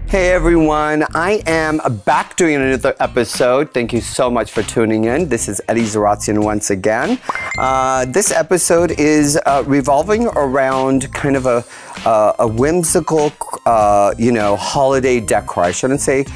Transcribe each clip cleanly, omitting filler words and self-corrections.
Hey everyone, I am back doing another episode. Thank you so much for tuning in. This is Muradyan once again. This episode is revolving around kind of a whimsical, holiday decor. I shouldn't say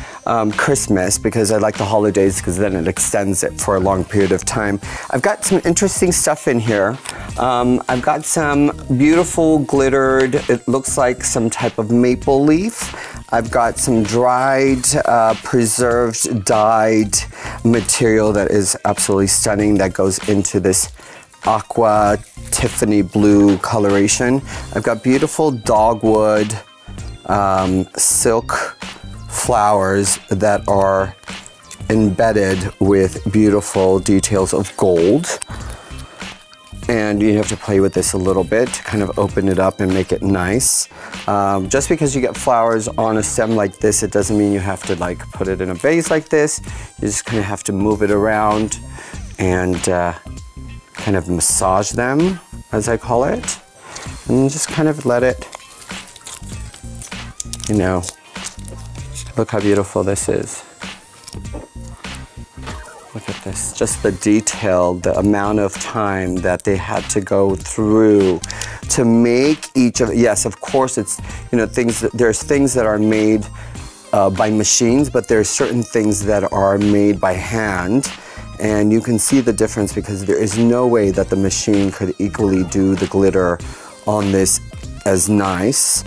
Christmas because I like the holidays because then it extends it for a long period of time. I've got some interesting stuff in here. I've got some beautiful glittered, it looks like some type of maple leaf. I've got some dried, preserved, dyed material that is absolutely stunning that goes into this aqua Tiffany blue coloration. I've got beautiful dogwood silk flowers that are embedded with beautiful details of gold. And you have to play with this a little bit to kind of open it up and make it nice. Just because you get flowers on a stem like this, it doesn't mean you have to like put it in a vase like this. You just kind of have to move it around and kind of massage them, as I call it. And just kind of let it, look how beautiful this is. Look at this, just the detail, the amount of time that they had to go through to make each of, yes, of course it's, there's things that are made by machines, but there's certain things that are made by hand. And you can see the difference because there is no way that the machine could equally do the glitter on this as nice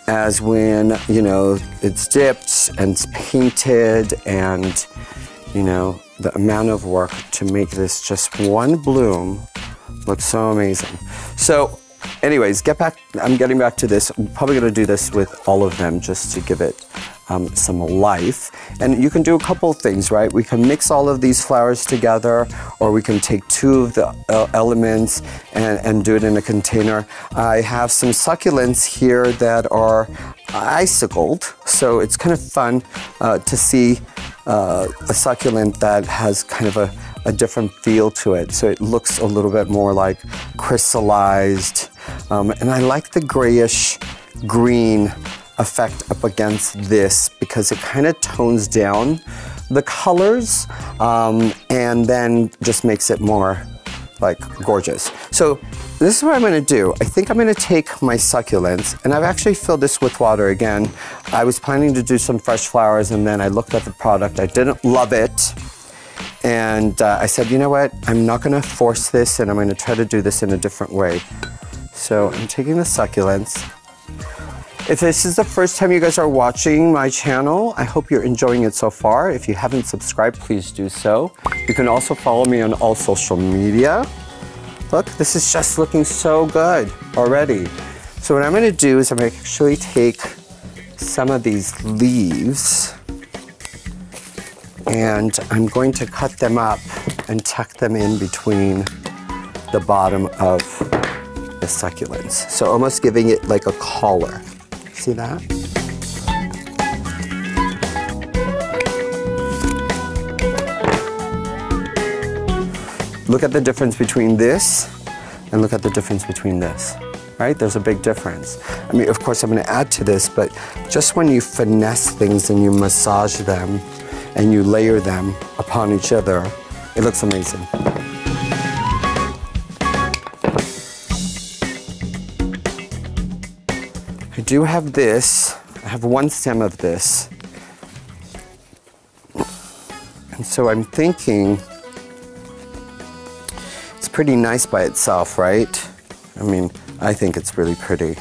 as when, it's dipped and it's painted and, the amount of work to make this just one bloom looks so amazing. So anyways, I'm getting back to this. I'm probably gonna do this with all of them just to give it some life. And you can do a couple of things, right? We can mix all of these flowers together, or we can take two of the elements and do it in a container. I have some succulents here that are icicled, so it's kind of fun to see a succulent that has kind of a different feel to it. So it looks a little bit more like crystallized. And I like the grayish green effect up against this because it kind of tones down the colors and then just makes it more like gorgeous. So this is what I'm gonna do. I think I'm gonna take my succulents, and I've actually filled this with water again. I was planning to do some fresh flowers, and then I looked at the product. I didn't love it. And I said, you know what? I'm not gonna force this, and I'm gonna try to do this in a different way. So I'm taking the succulents. If this is the first time you guys are watching my channel, I hope you're enjoying it so far. If you haven't subscribed, please do so. You can also follow me on all social media. Look, this is just looking so good already. So what I'm gonna do is I'm gonna actually take some of these leaves and I'm going to cut them up and tuck them in between the bottom of the succulents. So almost giving it like a collar. See that? Look at the difference between this and look at the difference between this, right? There's a big difference. I mean, of course I'm gonna add to this, but just when you finesse things and you massage them and you layer them upon each other, it looks amazing. I do have this. I have one stem of this. And so I'm thinking, it's pretty nice by itself, right? I mean, I think it's really pretty.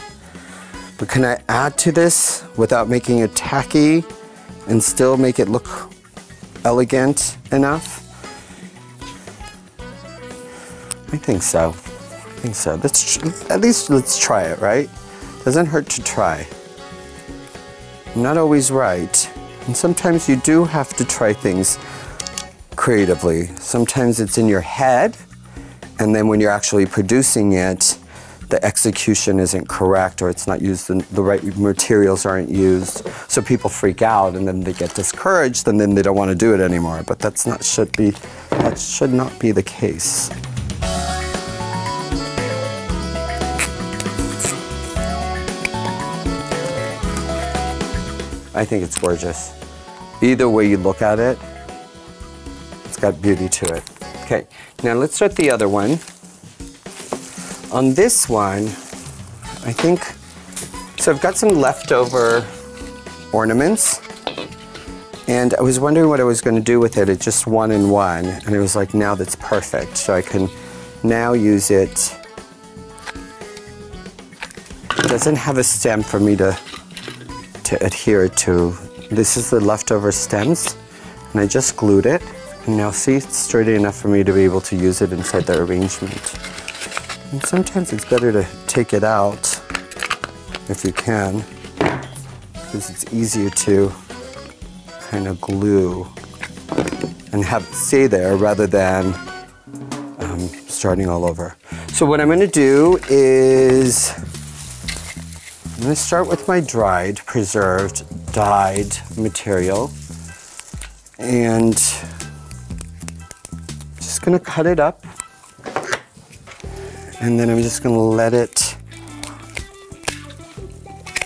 But can I add to this without making it tacky and still make it look elegant enough? I think so. I think so. At least let's try it, right? Doesn't hurt to try. I'm not always right. And sometimes you do have to try things creatively. Sometimes it's in your head, and then when you're actually producing it, the execution isn't correct, or it's not used, the right materials aren't used. So people freak out, and then they get discouraged, and then they don't want to do it anymore. But that should not be the case. I think it's gorgeous. Either way you look at it, it's got beauty to it. Okay, now let's start the other one. On this one, I think, so I've got some leftover ornaments, and I was wondering what I was going to do with it. It's just one in one, and it was like, now that's perfect. So I can now use it. It doesn't have a stem for me to adhere to. This is the leftover stems, and I just glued it, and now see, it's sturdy enough for me to be able to use it inside the arrangement. And sometimes it's better to take it out if you can, because it's easier to kind of glue and have it stay there rather than starting all over. So what I'm going to do is I'm going to start with my dried, preserved, dyed material, and just going to cut it up. And then I'm just going to let it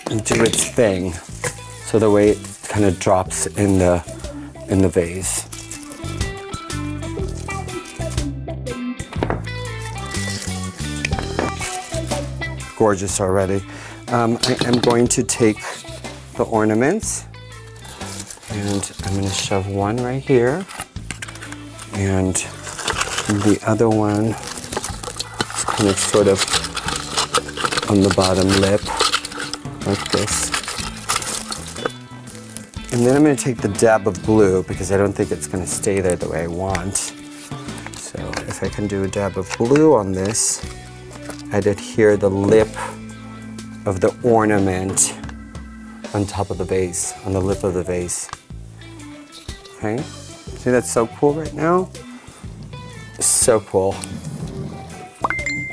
do its thing, so the way it kind of drops in the vase. Gorgeous already. I am going to take the ornaments, and I'm going to shove one right here, and the other one kind of sort of on the bottom lip, like this. And then I'm going to take the dab of glue, because I don't think it's going to stay there the way I want. So if I can do a dab of glue on this, I'd adhere the lip of the ornament on top of the vase, on the lip of the vase. Okay? See, that's so cool right now? So cool.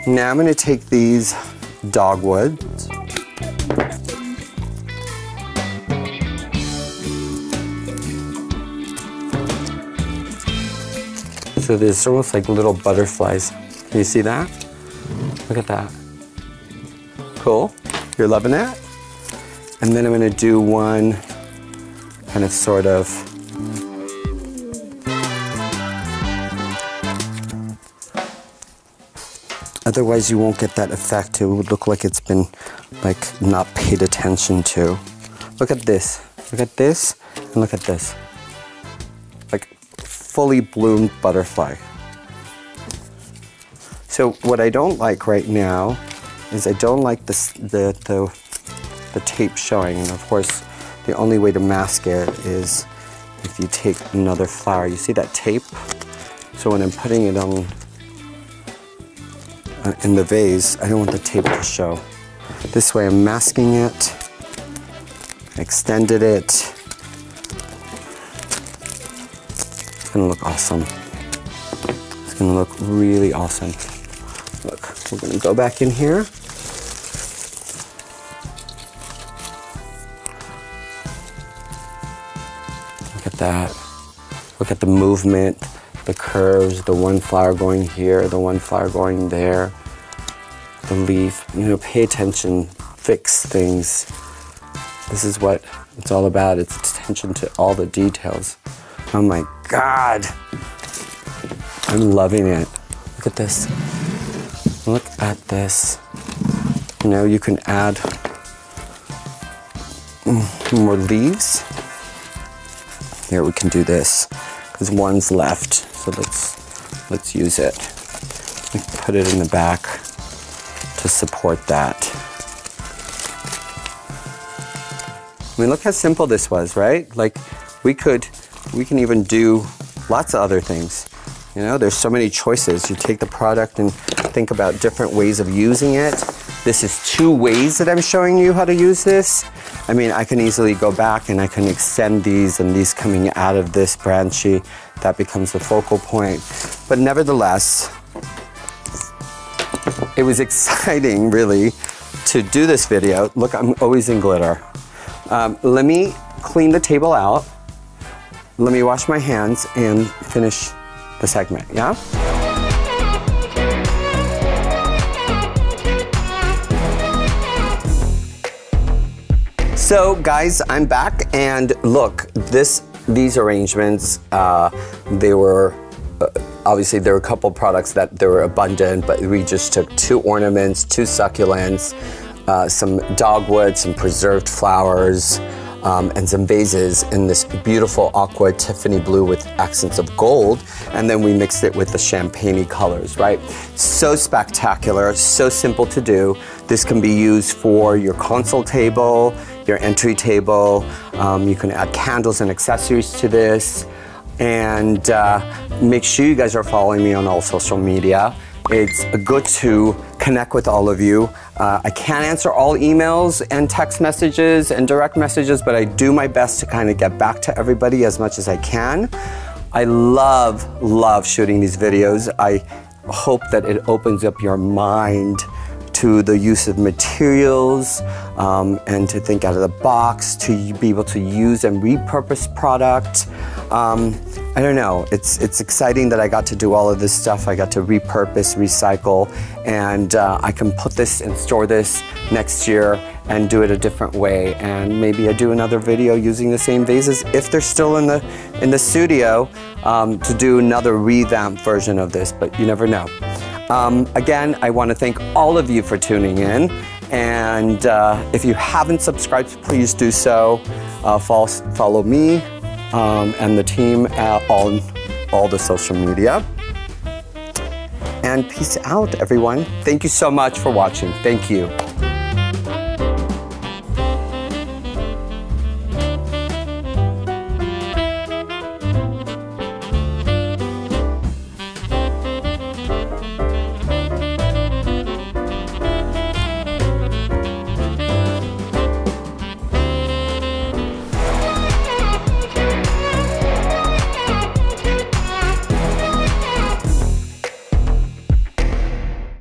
Now I'm going to take these dogwoods. So there's almost like little butterflies. Can you see that? Look at that. Cool. You're loving that? And then I'm going to do one kind of sort of otherwise you won't get that effect. It would look like it's been like not paid attention to. Look at this. Look at this and look at this. Like fully bloomed butterfly. So what I don't like right now is I don't like the tape showing, and of course the only way to mask it is if you take another flower. You see that tape? So when I'm putting it on in the vase, I don't want the tape to show. This way I'm masking it, I extended it. It's gonna look awesome. It's gonna look really awesome. Look, we're gonna go back in here. Look at that. Look at the movement, the curves, the one flower going here, the one flower going there, the leaf. You know, pay attention, fix things. This is what it's all about. It's attention to all the details. Oh my God. I'm loving it. Look at this. Look at this. You know, you can add more leaves. Here, we can do this, because one's left. So let's use it. Put it in the back to support that. I mean, look how simple this was, right? Like, we can even do lots of other things. You know, there's so many choices. You take the product and think about different ways of using it. This is 2 ways that I'm showing you how to use this. I mean, I can easily go back and I can extend these, and these coming out of this branchy, that becomes the focal point. But nevertheless, it was exciting, really, to do this video. Look, I'm always in glitter. Let me clean the table out. Let me wash my hands and finish the segment, yeah? So guys, I'm back, and look, these arrangements, they were, obviously there were a couple products that they were abundant, but we just took 2 ornaments, 2 succulents, some dogwood, some preserved flowers, and some vases in this beautiful aqua Tiffany blue with accents of gold, and then we mixed it with the champagne-y colors, right? So spectacular, so simple to do. This can be used for your console table, your entry table. You can add candles and accessories to this, and make sure you guys are following me on all social media. It's good to connect with all of you. I can't answer all emails and text messages and direct messages, but I do my best to kind of get back to everybody as much as I can. I love shooting these videos. I hope that it opens up your mind to the use of materials, and to think out of the box, to be able to use and repurpose product. I don't know, it's exciting that I got to do all of this stuff. I got to repurpose, recycle, and I can put this and store this next year and do it a different way. And maybe I do another video using the same vases if they're still in the studio, to do another revamped version of this, but you never know. Again, I want to thank all of you for tuning in, and if you haven't subscribed, please do so. Follow me and the team on all the social media. And peace out, everyone. Thank you so much for watching. Thank you.